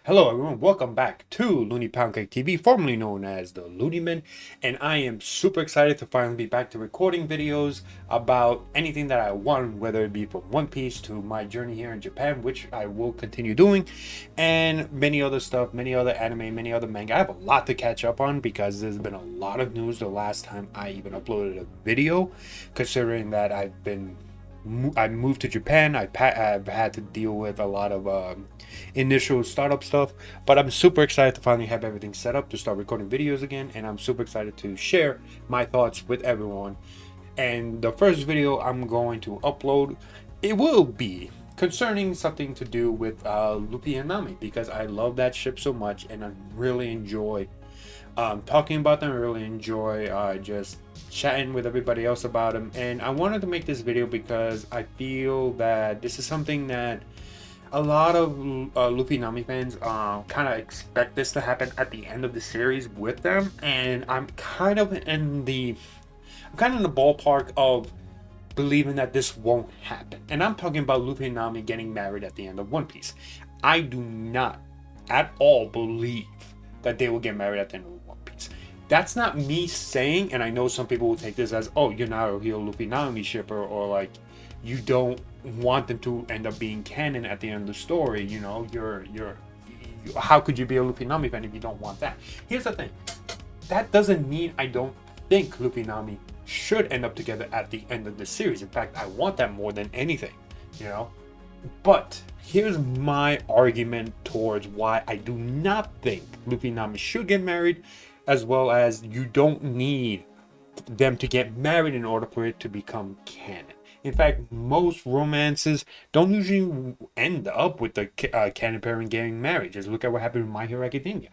Hello everyone, welcome back to Looney Poundcake TV, formerly known as the LuNami, and I am super excited to finally be back to recording videos about anything that I want, whether it be from One Piece to my journey here in Japan, which I will continue doing, and many other stuff, many other anime, many other manga. I have a lot to catch up on because there's been a lot of news the last time I even uploaded a video, considering that I moved to Japan. I've had to deal with a lot of initial startup stuff, but I'm super excited to finally have everything set up to start recording videos again, and I'm super excited to share my thoughts with everyone. And the first video I'm going to upload, it will be concerning something to do with Luffy and Nami, because I love that ship so much, and I really enjoy talking about them. I really enjoy just chatting with everybody else about them. And I wanted to make this video because I feel that this is something that a lot of Luffy Nami fans kind of expect this to happen at the end of the series with them, and I'm kind of in the ballpark of believing that this won't happen. And I'm talking about Luffy and Nami getting married at the end of One Piece. I do not at all believe that they will get married at the end of One Piece. That's not me saying, and I know some people will take this as, oh, you're not a real Luffy Nami shipper, or like you don't want them to end up being canon at the end of the story. You know, how could you be a Luffy Nami fan if you don't want that? Here's the thing, that doesn't mean I don't think Luffy and Nami should end up together at the end of the series. In fact, I want that more than anything, you know. But here's my argument towards why I do not think Luffy and Nami should get married, as well as you don't need them to get married in order for it to become canon. In fact, most romances don't usually end up with the canon parent getting married. Just look at what happened with My Hero Academia.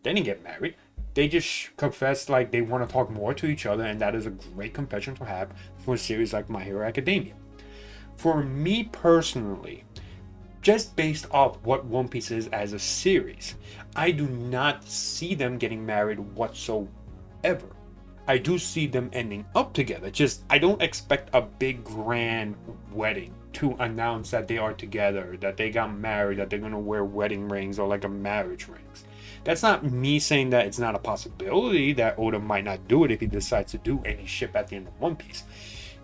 They didn't get married. They just confessed like they want to talk more to each other, and that is a great confession to have for a series like My Hero Academia. For me personally, just based off what One Piece is as a series, I do not see them getting married whatsoever. I do see them ending up together. Just I don't expect a big grand wedding to announce that they are together, that they got married, that they're gonna wear wedding rings or like a marriage rings. That's not me saying that it's not a possibility that Oda might not do it if he decides to do any ship at the end of One Piece.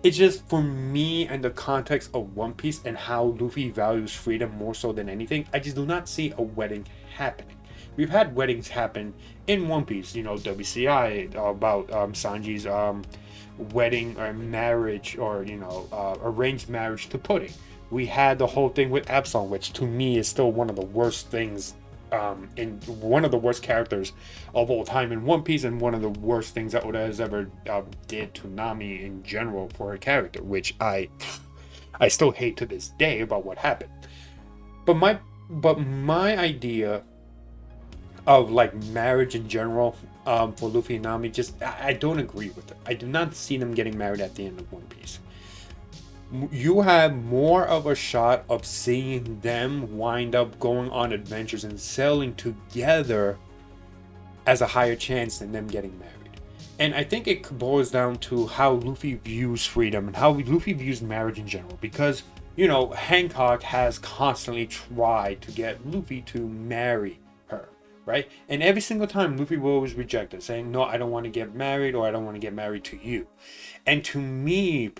It's just for me and the context of One Piece and how Luffy values freedom more so than anything, I just do not see a wedding happening. We've had weddings happen in One Piece, you know, WCI about Sanji's wedding or marriage, or you know, arranged marriage to Pudding. We had the whole thing with Absalom, which to me is still one of the worst things, in one of the worst characters of all time in One Piece, and one of the worst things that Oda has ever did to Nami in general for her character, which I still hate to this day about what happened. But my idea of like marriage in general, for Luffy and Nami, just I don't agree with it. I do not see them getting married at the end of One Piece. You have more of a shot of seeing them wind up going on adventures and sailing together as a higher chance than them getting married. And I think it boils down to how Luffy views freedom and how Luffy views marriage in general. Because, you know, Hancock has constantly tried to get Luffy to marry her, right? And every single time, Luffy will always reject it, saying, "No, I don't want to get married," or "I don't want to get married to you." And to me,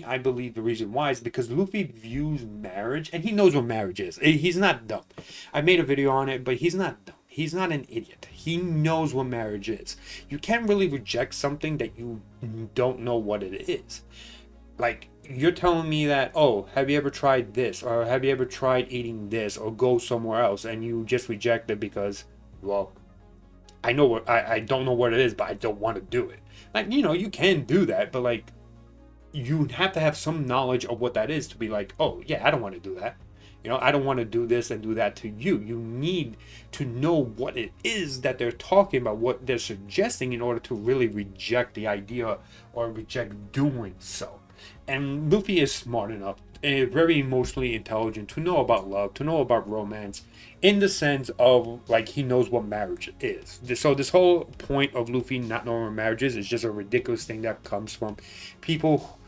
I believe the reason why is because Luffy views marriage, and he knows what marriage is. He's not dumb. I made a video on it, but he's not dumb. He's not an idiot. He knows what marriage is. You can't really reject something that you don't know what it is. Like, you're telling me that, oh, have you ever tried this? Or have you ever tried eating this? Or go somewhere else? And you just reject it because, well, I don't know what it is, but I don't want to do it. Like, you know, you can do that, but like, you have to have some knowledge of what that is to be like, oh, yeah, I don't want to do that. You know, I don't want to do this and do that to you. You need to know what it is that they're talking about, what they're suggesting, in order to really reject the idea or reject doing so. And Luffy is smart enough and very emotionally intelligent to know about love, to know about romance, in the sense of like he knows what marriage is. So this whole point of Luffy not knowing what marriage is just a ridiculous thing that comes from people,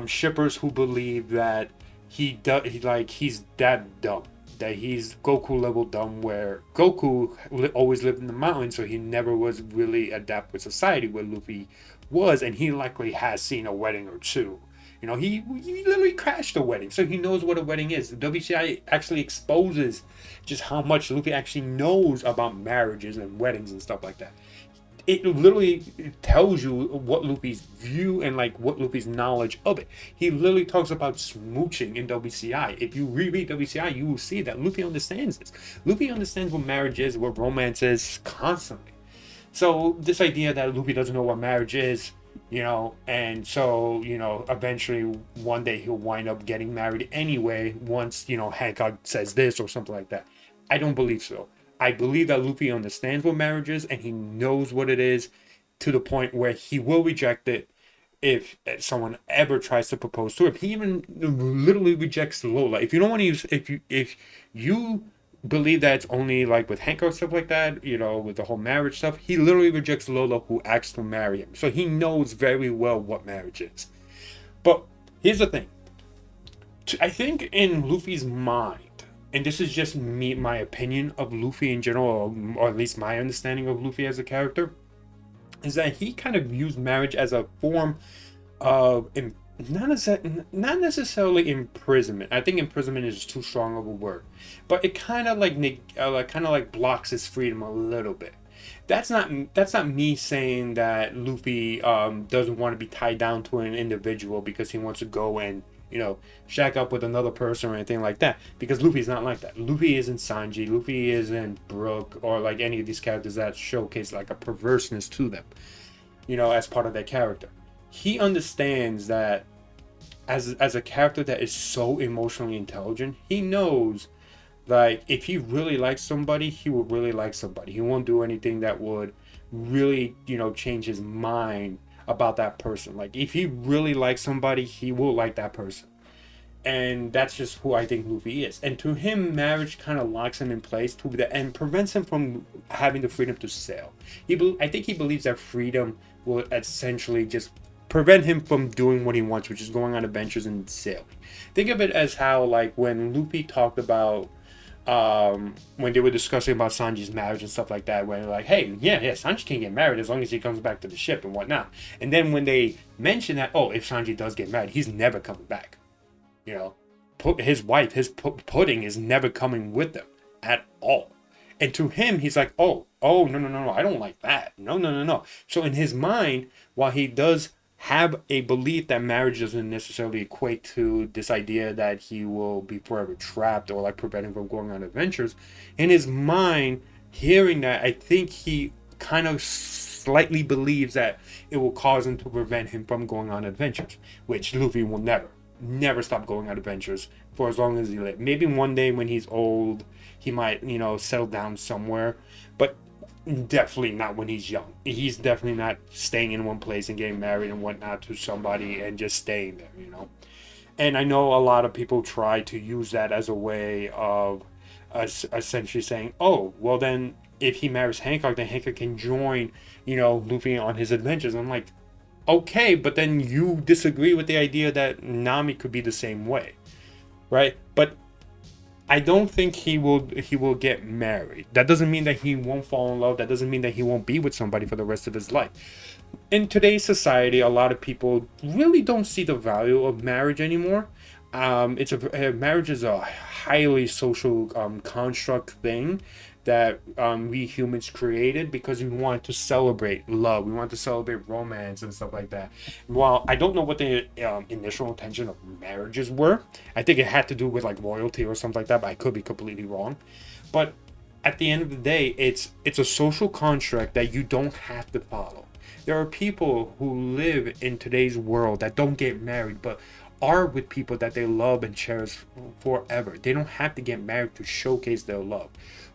shippers who believe that he's that dumb. that he's Goku level dumb, where Goku always lived in the mountains, so he never was really adapt with society where Luffy was, and he likely has seen a wedding or two. You know, he literally crashed a wedding, so he knows what a wedding is. The WCI actually exposes just how much Luffy actually knows about marriages and weddings and stuff like that. It literally tells you what Luffy's view and like what Luffy's knowledge of it. He literally talks about smooching in WCI. If you reread WCI, you will see that Luffy understands this. Luffy understands what marriage is, what romance is constantly. So this idea that Luffy doesn't know what marriage is, you know, and so, you know, eventually one day he'll wind up getting married anyway once, you know, Hancock says this or something like that. I don't believe so. I believe that Luffy understands what marriage is and he knows what it is, to the point where he will reject it if someone ever tries to propose to him. He even literally rejects Lola. If you don't want to use, if you believe that it's only like with Hancock stuff like that, you know, with the whole marriage stuff, he literally rejects Lola, who asks to marry him. So he knows very well what marriage is. But here's the thing. I think in Luffy's mind, and this is just me, my opinion of Luffy in general, or at least my understanding of Luffy as a character, is that he kind of views marriage as a form of not necessarily imprisonment. I think imprisonment is too strong of a word, but it kind of like blocks his freedom a little bit. That's not me saying that Luffy doesn't want to be tied down to an individual because he wants to go and, you know, shack up with another person or anything like that. Because Luffy's not like that. Luffy isn't Sanji. Luffy isn't Brook or like any of these characters that showcase like a perverseness to them, you know, as part of their character. He understands that as a character that is so emotionally intelligent, he knows like if he really likes somebody, he will really like somebody. He won't do anything that would really, you know, change his mind about that person. Like if he really likes somebody, he will like that person. And that's just who I think Luffy is. And to him, marriage kind of locks him in place to the and prevents him from having the freedom to sail. I think he believes that freedom will essentially just prevent him from doing what he wants, which is going on adventures and sailing. Think of it as how, like, when Luffy talked about when they were discussing about Sanji's marriage and stuff like that, where they're like, hey, yeah, Sanji can get married as long as he comes back to the ship and whatnot. And then when they mention that, oh, if Sanji does get married, he's never coming back. You know, his wife, his pudding is never coming with them at all. And to him, he's like, no, I don't like that. No. So in his mind, while he does have a belief that marriage doesn't necessarily equate to this idea that he will be forever trapped or like prevent him from going on adventures, in his mind, hearing that, I think he kind of slightly believes that it will cause him to prevent him from going on adventures, which Luffy will never stop going on adventures for as long as he lives. Maybe one day when he's old, he might, you know, settle down somewhere, but definitely not when he's young. He's definitely not staying in one place and getting married and whatnot to somebody and just staying there, you know. And I know a lot of people try to use that as a way of essentially saying, oh, well then if he marries Hancock, then Hancock can join, you know, Luffy on his adventures. I'm like, okay, but then you disagree with the idea that Nami could be the same way, right? But I don't think he will get married. That doesn't mean that he won't fall in love. That doesn't mean that he won't be with somebody for the rest of his life. In today's society, a lot of people really don't see the value of marriage anymore. Marriage is a highly social construct thing that we humans created because we want to celebrate love. We want to celebrate romance and stuff like that. While I don't know what the initial intention of marriages were, I think it had to do with like royalty or something like that, but I could be completely wrong. But at the end of the day, it's a social construct that you don't have to follow. There are people who live in today's world that don't get married, but are with people that they love and cherish forever. They don't have to get married to showcase their love.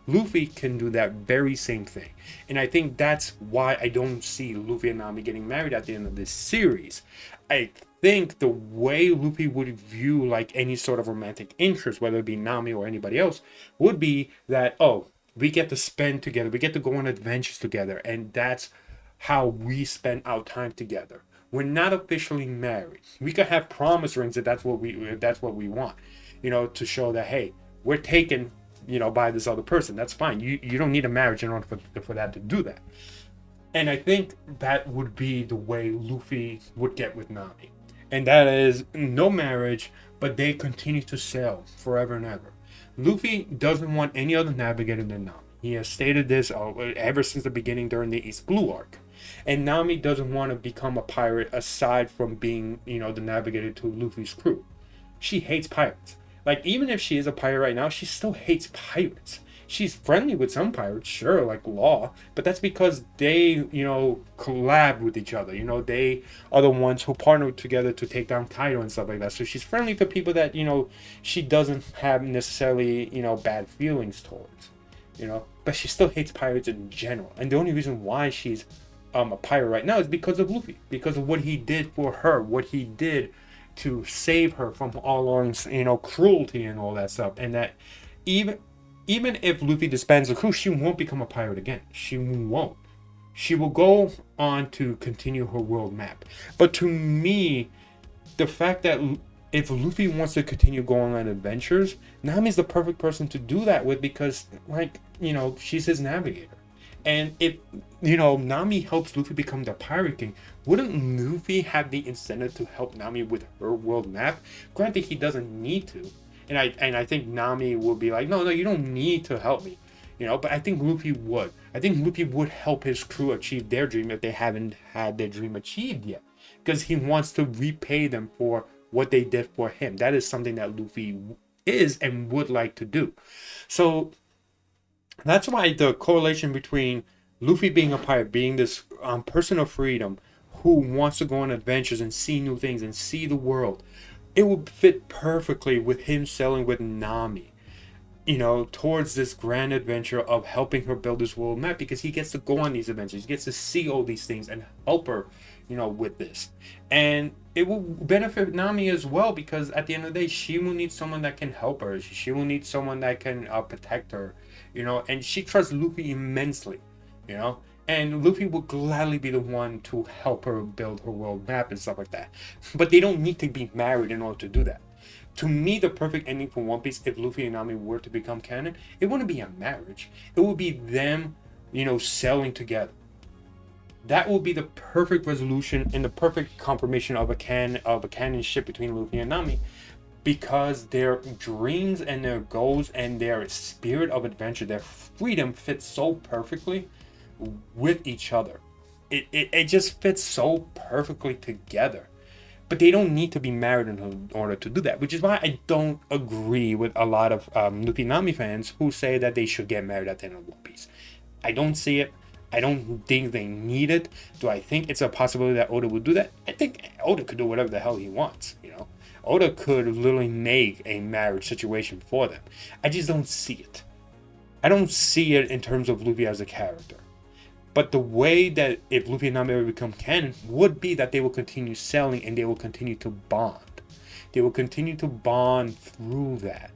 Luffy can do that very same thing. And I think that's why I don't see Luffy and Nami getting married at the end of this series. I think the way Luffy would view like any sort of romantic interest, whether it be Nami or anybody else, would be that, oh, we get to spend together, we get to go on adventures together, and that's how we spend our time together. We're not officially married. We could have promise rings if that's what we want, you know, to show that, hey, we're taken by this other person. That's fine. You don't need a marriage in order for that to do that. And I think that would be the way Luffy would get with Nami. And that is no marriage, but they continue to sail forever and ever. Luffy doesn't want any other navigator than Nami. He has stated this ever since the beginning during the East Blue arc. And Nami doesn't want to become a pirate aside from being, the navigator to Luffy's crew. She hates pirates. Like, even if she is a pirate right now, she still hates pirates. She's friendly with some pirates, sure, like Law, but that's because they, collab with each other. They are the ones who partner together to take down Kaido and stuff like that. So she's friendly to people that, she doesn't have necessarily, bad feelings towards, But she still hates pirates in general. And the only reason why she's a pirate right now is because of Luffy, because of what he did for her, what he did to save her from Arlong's, cruelty and all that stuff. And that even if Luffy disbands the crew, she won't become a pirate again. She won't. She will go on to continue her world map. But to me, the fact that if Luffy wants to continue going on adventures, Nami's the perfect person to do that with because, she's his navigator. And if, Nami helps Luffy become the Pirate King, wouldn't Luffy have the incentive to help Nami with her world map? Granted, he doesn't need to. And I think Nami will be like, no, you don't need to help me. But I think Luffy would. I think Luffy would help his crew achieve their dream if they haven't had their dream achieved yet. Because he wants to repay them for what they did for him. That is something that Luffy is and would like to do. So that's why the correlation between Luffy being a pirate, being this person of freedom who wants to go on adventures and see new things and see the world, it would fit perfectly with him sailing with Nami, towards this grand adventure of helping her build this world map, because he gets to go on these adventures, he gets to see all these things and help her, with this. And it will benefit Nami as well, because at the end of the day, she will need someone that can help her. She will need someone that can protect her, and she trusts Luffy immensely, and Luffy will gladly be the one to help her build her world map and stuff like that. But they don't need to be married in order to do that. To me, the perfect ending for One Piece, if Luffy and Nami were to become canon, it wouldn't be a marriage. It would be them, sailing together. That would be the perfect resolution and the perfect confirmation of a canon ship between Luffy and Nami, because their dreams and their goals and their spirit of adventure, their freedom fits so perfectly with each other. It just fits so perfectly together. But they don't need to be married in order to do that, which is why I don't agree with a lot of Luffy Nami fans who say that they should get married at the end of One Piece. I don't see it. I don't think they need it. Do I think it's a possibility that Oda would do that? I think Oda could do whatever the hell he wants, Oda could literally make a marriage situation for them. I just don't see it. I don't see it in terms of Luffy as a character. But the way that if Luffy and Nami ever become canon would be that they will continue sailing and they will continue to bond. They will continue to bond through that.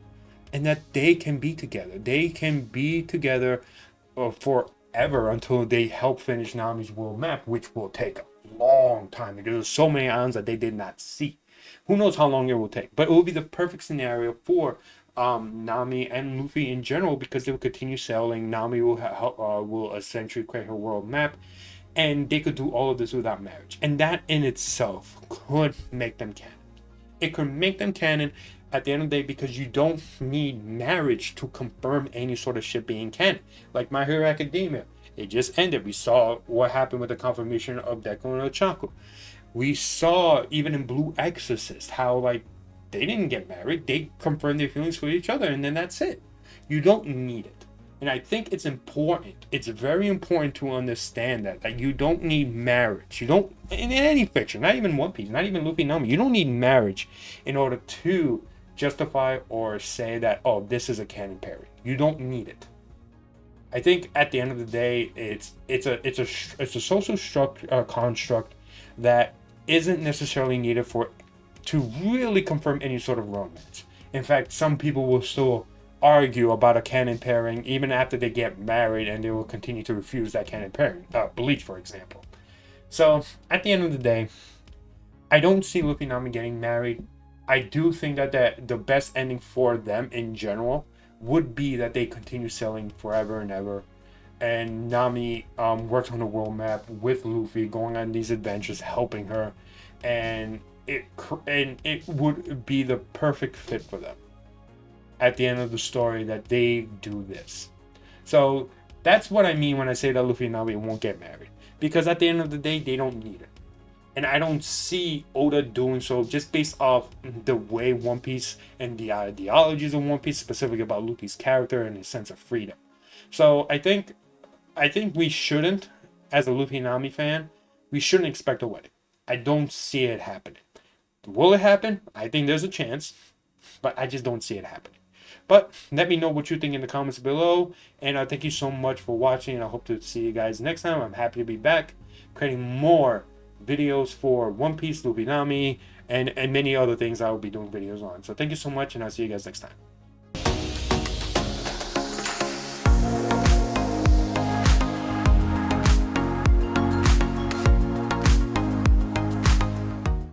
And that they can be together. They can be together forever until they help finish Nami's world map, which will take a long time because there's so many islands that they did not see. Who knows how long it will take. But it will be the perfect scenario for Nami and Luffy in general, because they will continue sailing. Nami will essentially create her world map, and they could do all of this without marriage. And that in itself could make them canon. It could make them canon at the end of the day, because you don't need marriage to confirm any sort of ship being canon. Like My Hero Academia, it just ended. We saw what happened with the confirmation of Deku and Ochaku. We saw even in Blue Exorcist how they didn't get married. They confirmed their feelings for each other, and then that's it. You don't need it. And I think it's important. It's very important to understand that you don't need marriage. You don't, in any fiction, not even One Piece, not even Luffy and Nami, you don't need marriage in order to justify or say that, oh, this is a canon pairing. You don't need it. I think at the end of the day, it's a social construct that isn't necessarily needed to really confirm any sort of romance. In fact, some people will still argue about a canon pairing even after they get married, and they will continue to refuse that canon pairing. Bleach, for example. So, at the end of the day, I don't see Luffy and Nami getting married. I do think that the best ending for them in general would be that they continue sailing forever and ever, and Nami works on the world map with Luffy, going on these adventures, helping her, and it would be the perfect fit for them at the end of the story that they do this. So that's what I mean when I say that Luffy and Nami won't get married, because at the end of the day, they don't need it. And I don't see Oda doing so, just based off the way One Piece and the ideologies of One Piece, specifically about Luffy's character and his sense of freedom. So I think we shouldn't, as a Luffy and Nami fan, we shouldn't expect a wedding. I don't see it happening. Will it happen? I think there's a chance, but I just don't see it happening. But let me know what you think in the comments below, and thank you so much for watching, and I hope to see you guys next time. I'm happy to be back, creating more videos for One Piece, Luffy, Nami, and many other things I will be doing videos on. So thank you so much, and I'll see you guys next time.